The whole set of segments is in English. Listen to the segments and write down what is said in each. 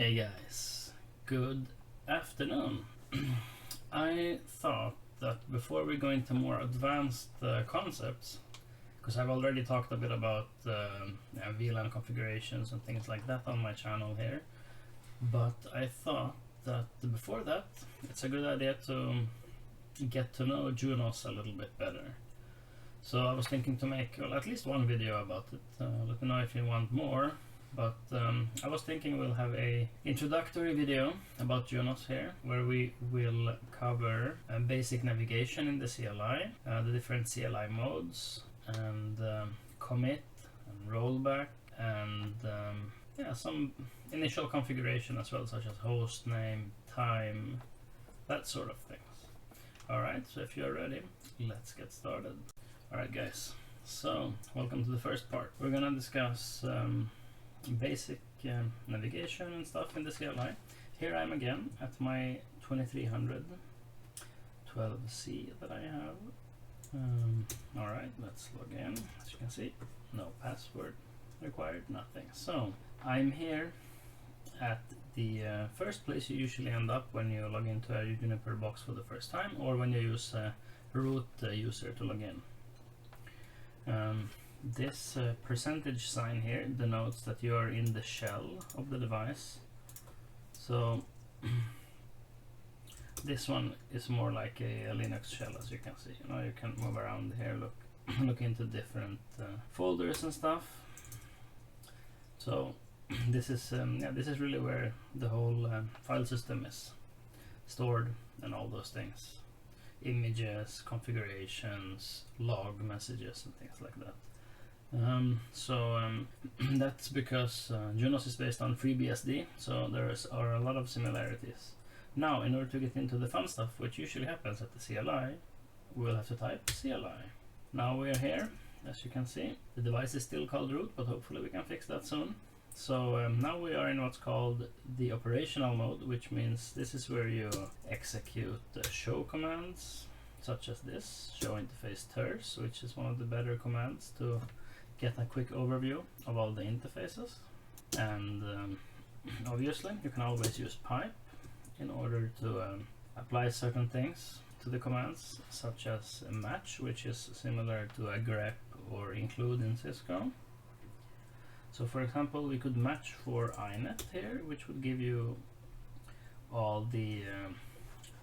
Hey guys, good afternoon. I thought that before we go into more advanced concepts, because I've already talked a bit about VLAN configurations and things like that on my channel here, but I thought that before that it's a good idea to get to know JunOS a little bit better. So I was thinking to make at least one video about it. Let me know if you want more. But I was thinking we'll have a introductory video about JunOS here, where we will cover basic navigation in the CLI, the different CLI modes, and commit and rollback, and some initial configuration as well, such as host name, time, that sort of things. Alright, so if you're ready, let's get started. Alright guys, so welcome to the first part. We're gonna discuss basic navigation and stuff in the CLI. Here I am again at my 2300 12C that I have. Alright, let's log in. As you can see, no password required, nothing. So I'm here at the first place you usually end up when you log into a Juniper box for the first time, or when you use a root user to log in. This percentage sign here denotes that you are in the shell of the device. So this one is more like a Linux shell, as you can see. You know, you can move around here, look into different folders and stuff. So this is really where the whole file system is stored, and all those things, images, configurations, log messages, and things like that. That's because JunOS is based on FreeBSD, so there are a lot of similarities. Now, in order to get into the fun stuff, which usually happens at the CLI, we'll have to type CLI. Now we're here, as you can see. The device is still called root, but hopefully we can fix that soon. So now we are in what's called the operational mode, which means this is where you execute show commands, such as this, show interface ters, which is one of the better commands to get a quick overview of all the interfaces. And obviously you can always use pipe in order to apply certain things to the commands, such as a match, which is similar to a grep or include in Cisco. So for example, we could match for inet here, which would give you all the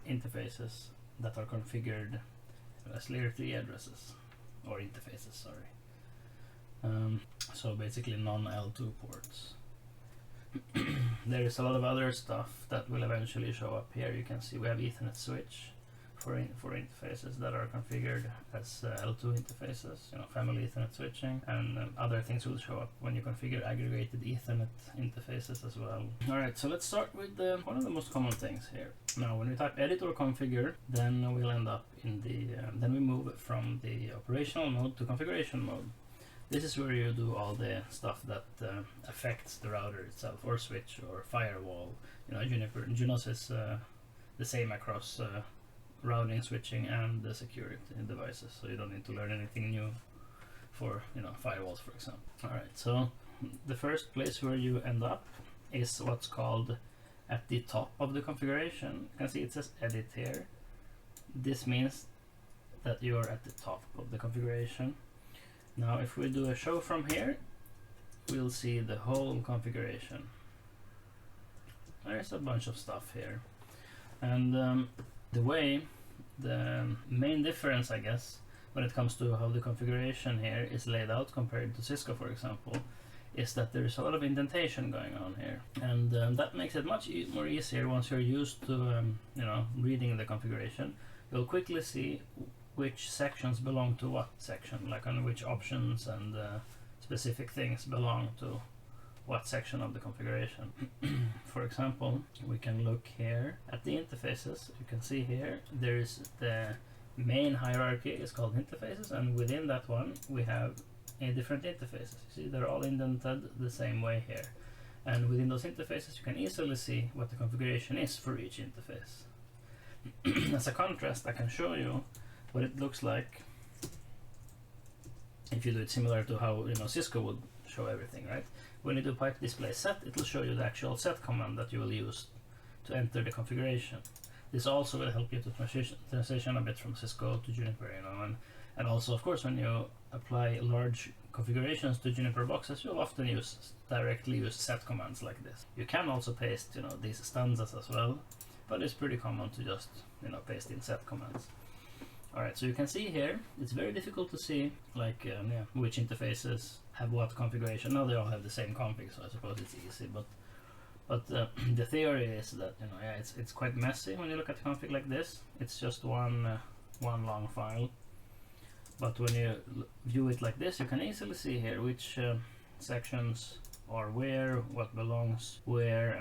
interfaces that are configured as layer 3 addresses, or interfaces, sorry. So basically non-L2 ports. There is a lot of other stuff that will eventually show up here. You can see we have Ethernet switch for interfaces that are configured as L2 interfaces, you know, family Ethernet switching, and other things will show up when you configure aggregated Ethernet interfaces as well. Alright, so let's start with one of the most common things here. Now, when we type edit or configure, then we'll end up in the then we move from the operational mode to configuration mode. This is where you do all the stuff that affects the router itself, or switch, or firewall. You know, JunOS is the same across routing, switching, and the security devices, so you don't need to learn anything new for, you know, firewalls, for example. Alright, so the first place where you end up is what's called at the top of the configuration. You can see it says edit here. This means that you are at the top of the configuration. Now if we do a show from here, we'll see the whole configuration. There's a bunch of stuff here, and the main difference, I guess, when it comes to how the configuration here is laid out compared to Cisco, for example, is that there is a lot of indentation going on here, and that makes it much more easier once you're used to you know, reading the configuration. You'll quickly see which sections belong to what section, like on which options and specific things belong to what section of the configuration. For example, we can look here at the interfaces. You can see here there is the main hierarchy is called interfaces, and within that one we have different interfaces. You see, they're all indented the same way here, and within those interfaces you can easily see what the configuration is for each interface. As a contrast, I can show you what it looks like if you do it similar to how, you know, Cisco would show everything, right? when you do pipe display set, it will show you the actual set command that you will use to enter the configuration. This also will help you to transition a bit from Cisco to Juniper, you know, and also, of course, when you apply large configurations to Juniper boxes, you'll often directly use set commands like this. You can also paste, you know, these stanzas as well, but it's pretty common to just, you know, paste in set commands. Alright, so you can see here, it's very difficult to see, like, yeah, which interfaces have what configuration. Now they all have the same config, so I suppose it's easy, but the theory is that, you know, yeah, it's quite messy when you look at the config like this. It's just one long file. But when you view it like this, you can easily see here which sections are where, what belongs where,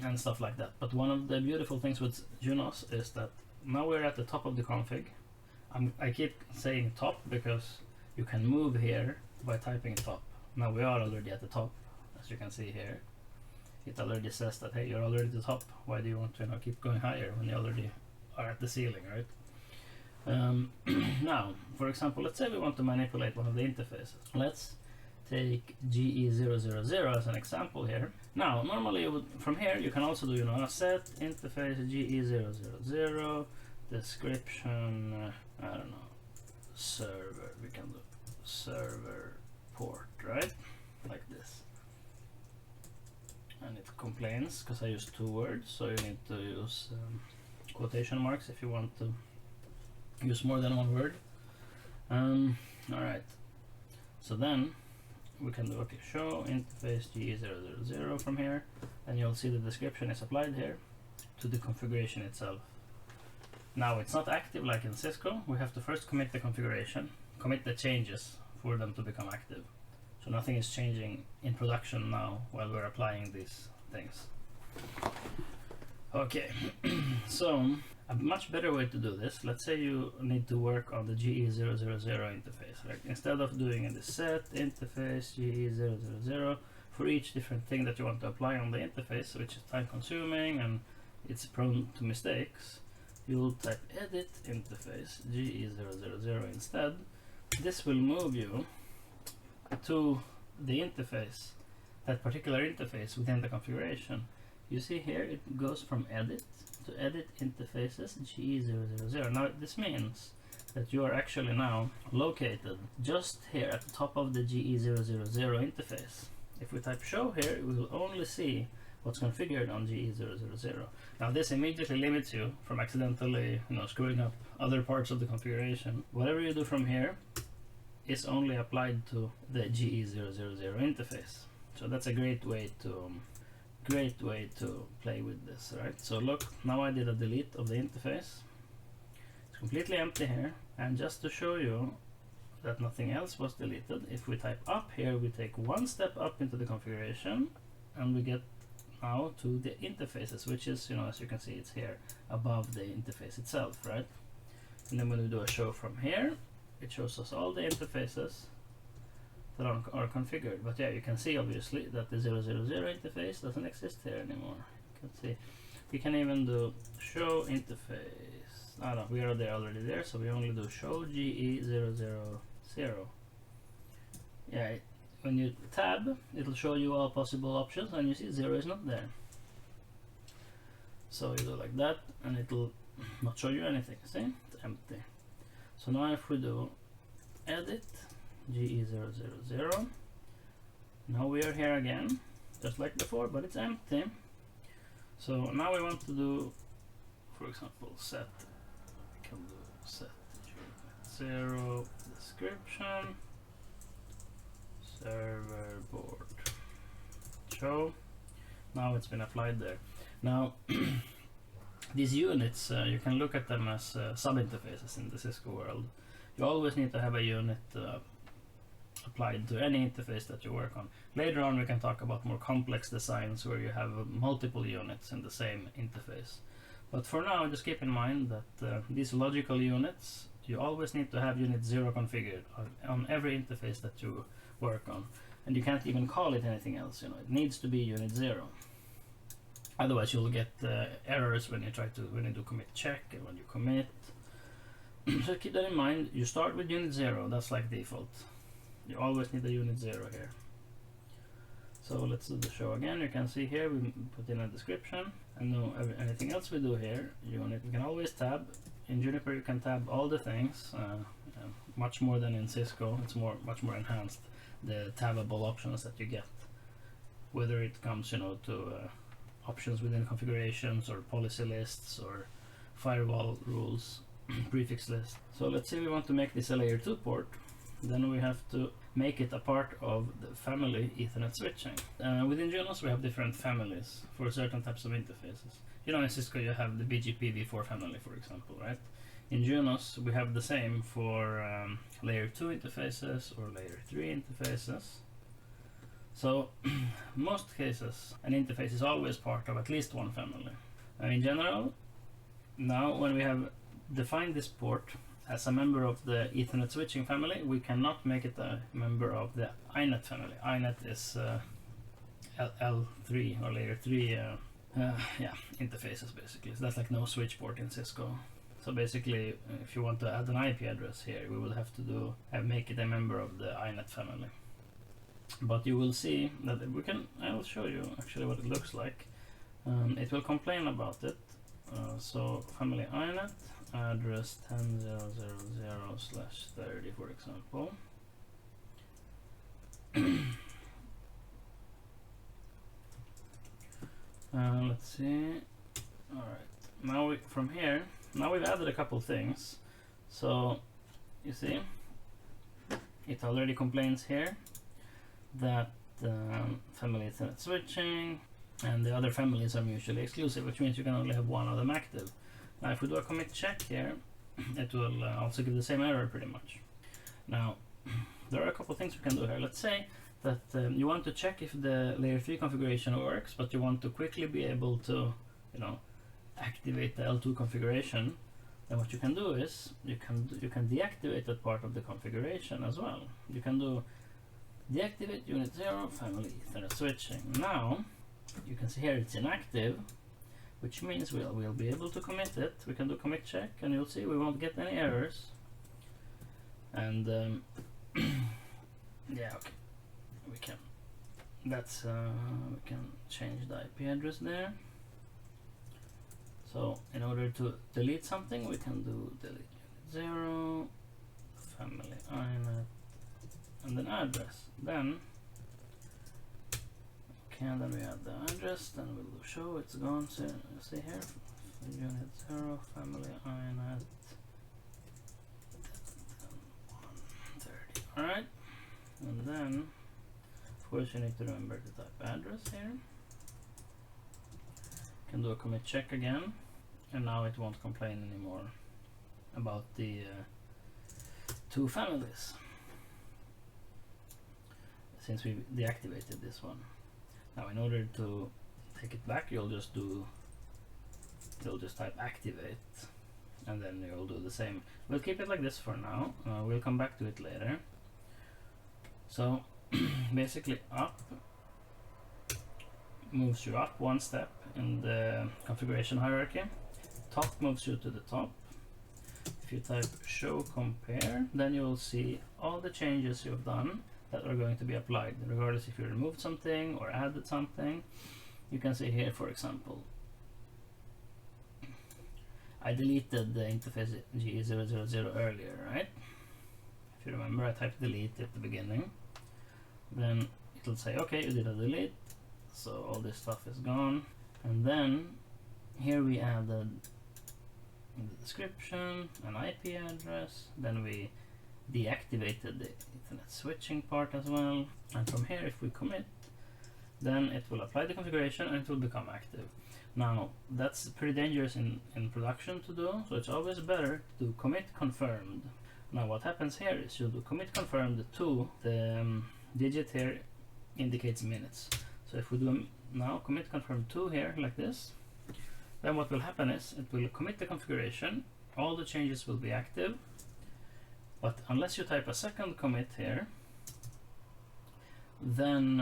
and stuff like that. But one of the beautiful things with JunOS is that now we're at the top of the config. I keep saying top because you can move here by typing top. Now we are already at the top, as you can see here. It already says that, hey, you're already at the top. Why do you want to, you know, keep going higher when you already are at the ceiling, right? Now, for example, let's say we want to manipulate one of the interfaces. Let's take GE000 as an example here. Now, normally from here you can also do, you know, set interface GE000 description, I don't know, server. We can do server port, right? Like this. And it complains because I used 2 words, so you need to use quotation marks if you want to use more than 1 word. Alright, so then we can do, okay, show interface GE000 from here, and you'll see the description is applied here to the configuration itself. Now it's not active like in Cisco. We have to first commit the configuration, commit the changes for them to become active. So nothing is changing in production now while we're applying these things. Okay, so a much better way to do this, let's say you need to work on the GE000 interface, right? Instead of doing in the set interface GE000 for each different thing that you want to apply on the interface, which is time consuming and it's prone to mistakes, you'll type edit interface GE000 instead. This will move you to the interface, that particular interface within the configuration. You see here it goes from edit to edit interfaces GE000. Now this means that you are actually now located just here at the top of the GE000 interface. If we type show here, we will only see what's configured on GE000. Now this immediately limits you from accidentally, you know, screwing up other parts of the configuration. Whatever you do from here is only applied to the GE000 interface. So that's a great way to play with this, right? So look, now I did a delete of the interface. It's completely empty here, and just to show you that nothing else was deleted, if we type up here, we take 1 step up into the configuration, and we get now to the interfaces, which is, you know, as you can see, it's here above the interface itself, right? And then when we do a show from here, it shows us all the interfaces that are configured. But yeah, you can see obviously that the 000 interface doesn't exist here anymore. You can see we can even do show interface. Oh no, we are already there, so we only do show GE000. Yeah, when you tab, it'll show you all possible options, and you see 0 is not there. So you do like that, and it'll not show you anything. See, it's empty. So now if we do edit GE000, now we are here again, just like before, but it's empty. So now we want to do, for example, set. We can do set 0 description server board show. Now it's been applied there. Now these units, you can look at them as sub-interfaces in the Cisco world. You always need to have a unit applied to any interface that you work on. Later on we can talk about more complex designs where you have multiple units in the same interface. But for now, just keep in mind that these logical units, you always need to have unit 0 configured on every interface that you work on. And you can't even call it anything else, you know, it needs to be unit 0. Otherwise you'll get errors when you do commit check and when you commit. So keep that in mind. You start with unit 0, that's like default. You always need a unit 0 here. So let's do the show again. You can see here we put in a description, and no anything else we do here. You can always tab. In Juniper you can tab all the things, much more than in Cisco. It's much more enhanced, the tabbable options that you get, whether it comes to options within configurations or policy lists or firewall rules, prefix list. So let's say we want to make this a layer 2 port, then we have to make it a part of the family Ethernet switching. Within JunOS we have different families for certain types of interfaces. In Cisco you have the BGP v4 family, for example, right? In JunOS we have the same for layer 2 interfaces or layer 3 interfaces. So most cases an interface is always part of at least one family. In general, now when we have defined this port as a member of the Ethernet switching family, we cannot make it a member of the iNet family. iNet is L3 or layer 3 interfaces basically. So that's like no switch port in Cisco. So basically, if you want to add an IP address here, we will have to make it a member of the iNet family. But you will see that I will show you actually what it looks like. It will complain about it. So family iNet address 10.0.0/30, for example. Let's see. All right. Now from here, we've added a couple things. So you see, it already complains here that family Ethernet switching and the other families are mutually exclusive, which means you can only have one of them active. Now if we do a commit check here, it will also give the same error pretty much. Now there are a couple things we can do here. Let's say that you want to check if the layer 3 configuration works, but you want to quickly be able to activate the L2 configuration. Then what you can do is you can deactivate that part of the configuration as well. You can do deactivate unit 0 family Ethernet switching. Now you can see here it's inactive, which means we'll be able to commit it. We can do commit check and you'll see we won't get any errors. And yeah, okay, we can change the IP address there. So in order to delete something, we can do delete unit 0 family iNet and then address. Then we add the address, then we'll do show, it's gone. So see here, unit 0 family iNet 10.1.30. Alright, and then of course you need to remember to type address here. You can do a commit check again, and now it won't complain anymore about the two families, since we deactivated this one. Now in order to take it back, you'll just type activate, and then you'll do the same. We'll keep it like this for now. We'll come back to it later. So basically up moves you up one step in the configuration hierarchy. Top moves you to the top. If you type show compare, then you will see all the changes you've done that are going to be applied, regardless if you removed something or added something. You can see here, for example, I deleted the interface G000 earlier, right? If you remember, I typed delete at the beginning. Then it'll say, okay, you did a delete, so all this stuff is gone. And then here we added in the description an IP address, then we deactivated the Ethernet switching part as well. And from here, if we commit, then it will apply the configuration and it will become active. Now that's pretty dangerous in production to do, so it's always better to commit confirmed. Now what happens here is you do commit confirmed to the digit here indicates minutes. So if we do now commit confirmed 2 here like this, then what will happen is it will commit the configuration, all the changes will be active, but unless you type a second commit here, then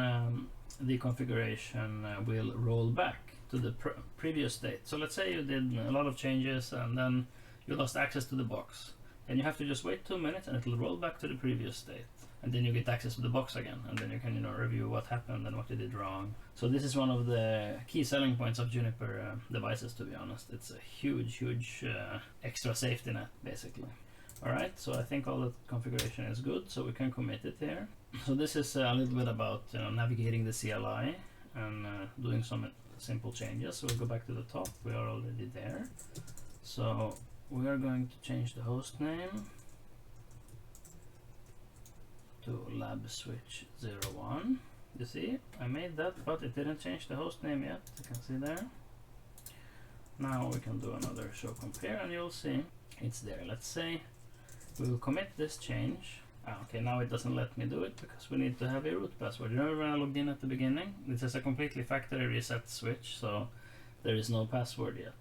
the configuration will roll back to the previous state. So let's say you did a lot of changes and then you lost access to the box. Then you have to just wait 2 minutes and it will roll back to the previous state. and then you get access to the box again, and then you can review what happened and what you did wrong. So this is one of the key selling points of Juniper devices, to be honest. It's a huge extra safety net basically. Alright, so I think all the configuration is good, so we can commit it here. So this is a little bit about navigating the CLI and doing some simple changes. So we'll go back to the top, we are already there. So we are going to change the host name to labswitch01. You see, I made that, but it didn't change the host name yet. You can see there. Now we can do another show compare, and you'll see it's there. Let's say we will commit this change. Okay, now it doesn't let me do it because we need to have a root password. You remember when I logged in at the beginning? This is a completely factory reset switch, so there is no password yet.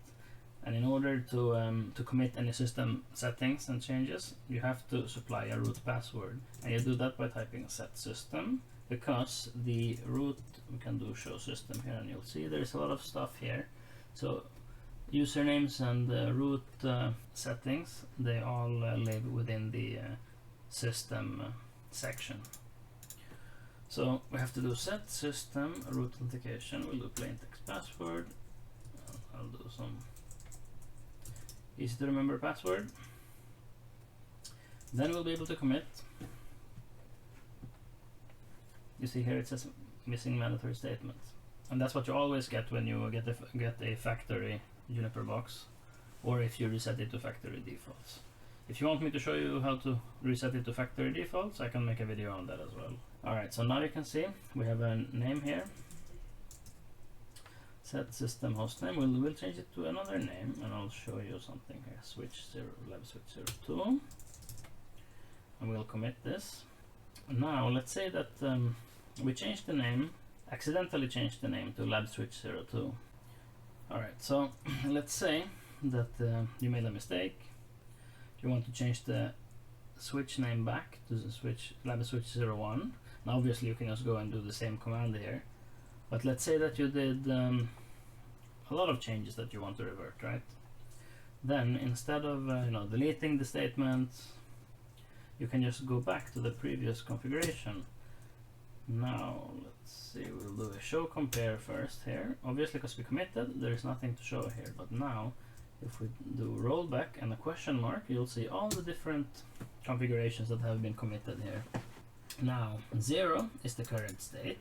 And in order to commit any system settings and changes, you have to supply a root password. And you do that by typing set system, because the root, we can do show system here, and you'll see there's a lot of stuff here. So usernames and root settings, they all live within the system section. So we have to do set system root authentication. We'll do plain text password. I'll do some easy to remember password. Then we'll be able to commit. You see here it says missing mandatory statements, and that's what you always get when you get a factory Juniper box, or if you reset it to factory defaults. If you want me to show you how to reset it to factory defaults, I can make a video on that as well. Alright, so now you can see we have a name here. Set system host name. We'll change it to another name, and I'll show you something here. labswitch02, and we'll commit this. Now let's say that we changed the name, accidentally changed the name to labswitch02. Alright, so let's say that you made a mistake. You want to change the switch name back to the labswitch01. Now obviously you can just go and do the same command here, but let's say that you did a lot of changes that you want to revert, right? Then instead of deleting the statement, you can just go back to the previous configuration. Now let's see, we'll do a show compare first here. Obviously because we committed, there is nothing to show here, but now if we do rollback and a question mark, you'll see all the different configurations that have been committed here. Now 0 is the current state.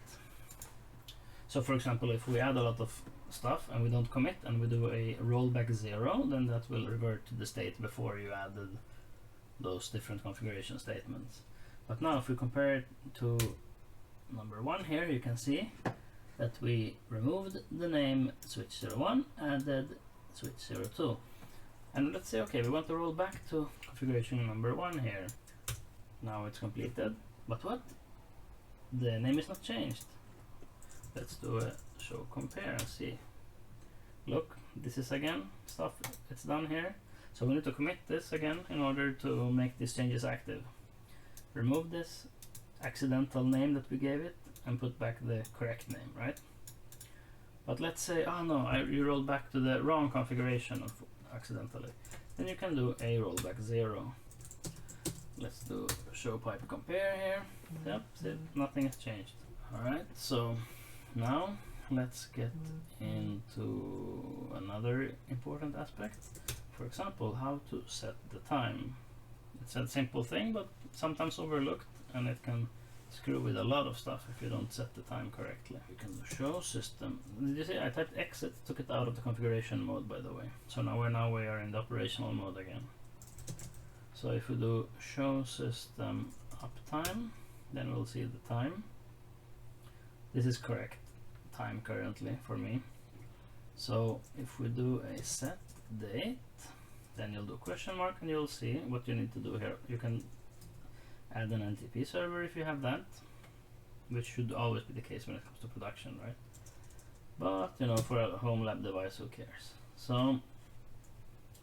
So for example, if we add a lot of stuff and we don't commit and we do a rollback 0, then that will revert to the state before you added those different configuration statements. But now if we compare it to number 1 here, you can see that we removed the name switch01, added switch02. And let's say, okay, we want to roll back to configuration number 1 here. Now it's completed, but what? The name is not changed. Let's do a show compare and see. Look, this is again stuff, it's done here. So we need to commit this again in order to make these changes active. Remove this accidental name that we gave it and put back the correct name, right? But let's say, oh no, you rolled back to the wrong configuration accidentally. Then you can do a rollback 0. Let's do show pipe compare here. Yep, see, nothing has changed. Alright, so now let's get into another important aspect. For example, how to set the time. It's a simple thing, but sometimes overlooked, and it can screw with a lot of stuff if you don't set the time correctly. You can do show system. Did you see I typed exit, took it out of the configuration mode, by the way. So now we are in the operational mode again. So if we do show system uptime, then we'll see the time. This is correct time currently for me. So if we do a set date, then you'll do question mark and you'll see what you need to do here. You can add an NTP server if you have that, which should always be the case when it comes to production, right? But for a home lab device, who cares? So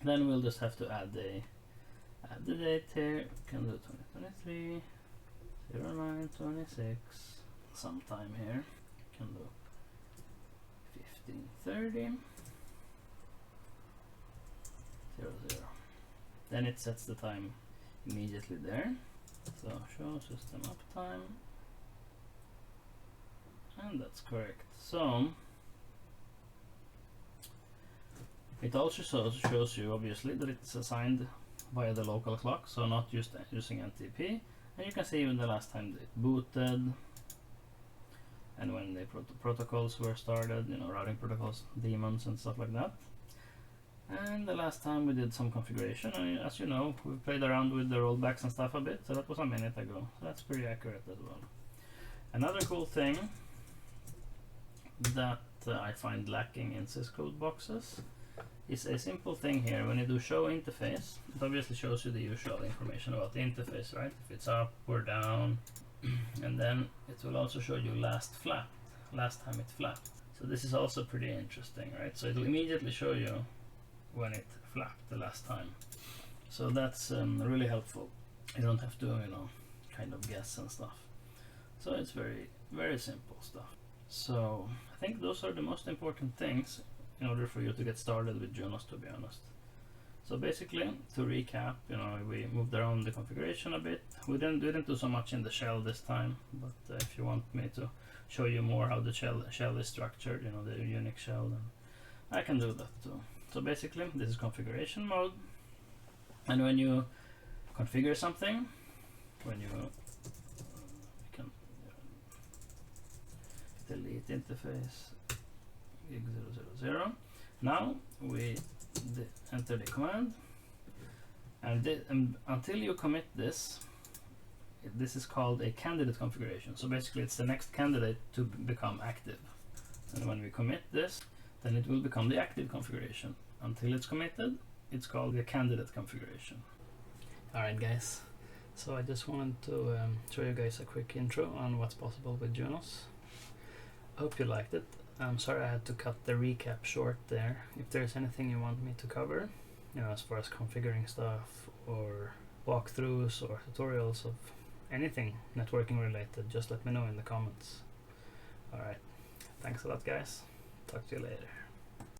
then we'll just have to add the date here. You can do 2023 09/26 sometime here. You can do 1530 00. Then it sets the time immediately there. So show system uptime, and that's correct. So it also shows you obviously that it's assigned via the local clock, so not using NTP, and you can see even the last time it booted and when the protocols were started, you know, routing protocols, daemons and stuff like that. And the last time we did some configuration, and as you know, we played around with the rollbacks and stuff a bit, so that was a minute ago, so that's pretty accurate as well. Another cool thing that I find lacking in syscode boxes is a simple thing here. When you do show interface, it obviously shows you the usual information about the interface, right? If it's up or down, and then it will also show you last time it flapped. So this is also pretty interesting, right? So it'll immediately show you when it flapped the last time. So that's really helpful. You don't have to, you know, kind of guess and stuff. So it's very, very simple stuff. So I think those are the most important things in order for you to get started with JunOS, to be honest. So basically, to recap, you know, we moved around the configuration a bit. We didn't do so much in the shell this time, but if you want me to show you more how the shell is structured, you know, the Unix shell, then I can do that too. So basically, this is configuration mode, and when you configure something, when you can delete interface gig 000, now we enter the command, and until you commit this, this is called a candidate configuration. So basically, it's the next candidate to become active, and when we commit this, then it will become the active configuration. Until it's committed, it's called the candidate configuration. Alright guys, so I just wanted to show you guys a quick intro on what's possible with JunOS. I hope you liked it. I'm sorry I had to cut the recap short there. If there's anything you want me to cover, you know, as far as configuring stuff or walkthroughs or tutorials of anything networking related, just let me know in the comments. Alright, thanks a lot guys. Talk to you later.